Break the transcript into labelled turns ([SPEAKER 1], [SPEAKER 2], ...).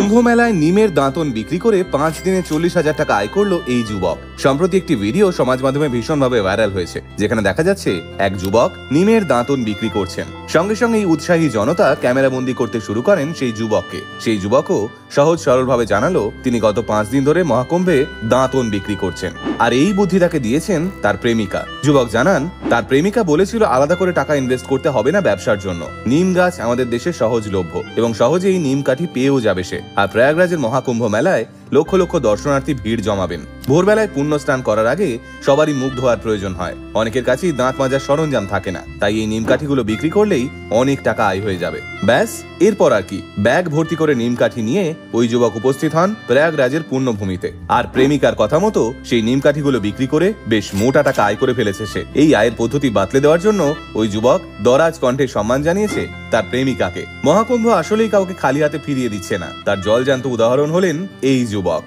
[SPEAKER 1] কুম্ভ মেলায় নিমের দাঁতন বিক্রি করে 5 দিনে 40,000 টাকা আয় করলো এই যুবক। সম্প্রতি একটি ভিডিও সমাজ মাধ্যমে ভীষণভাবে ভাইরাল হয়েছে, যেখানে দেখা যাচ্ছে এক যুবক নিমের দাঁতন বিক্রি করছেন। সঙ্গে সঙ্গে এই উৎসাহী জনতা ক্যামেরাবন্দি করতে শুরু করেন সেই যুবককে। সেই যুবকও সহজ সরলভাবে জানালো তিনি গত 5 দিন ধরে মহাকুম্ভে দাঁতন বিক্রি করছেন, আর এই বুদ্ধি তাকে দিয়েছেন তার প্রেমিকা। যুবক জানান তার প্রেমিকা বলেছিল আলাদা করে টাকা ইনভেস্ট করতে হবে না ব্যবসার জন্য। নিম গাছ আমাদের দেশে সহজলভ্য এবং সহজেই নিম কাঠি পেয়েও যাবে সে। আর প্রয়াগরাজের মহাকুম্ভ মেলায় লক্ষ লক্ষ দর্শনার্থী ভিড় জমাবেন। ভোরবেলায় পুণ্য স্নান করার আগে সবারই মুখ ধোয়ার প্রয়োজন হয়, অনেকের কাছেই দাঁত মাজার সরঞ্জাম থাকে না, তাই এই নিম কাঠিগুলো বিক্রি করলেই অনেক টাকা আয় হয়ে যাবে। ব্যাস, এরপর আর কি, ব্যাগ ভর্তি করে নিম কাঠি নিয়ে ওই যুবক উপস্থিত হন প্রয়াগরাজের পুণ্যভূমিতে। আর প্রেমিকার কথা মতো সেই নিম কাঠিগুলো বিক্রি করে বেশ মোটা টাকা আয় করে ফেলেছে সে। এই আয়ের পদ্ধতি বাতলে দেওয়ার জন্য ওই যুবক দরাজ কণ্ঠে সম্মান জানিয়েছে তার প্রেমিকাকে। মহাকুম্ভ আসলেই কাউকে খালি হাতে ফিরিয়ে দিচ্ছে না, তার জলজান্ত উদাহরণ হলেন এই যুবক।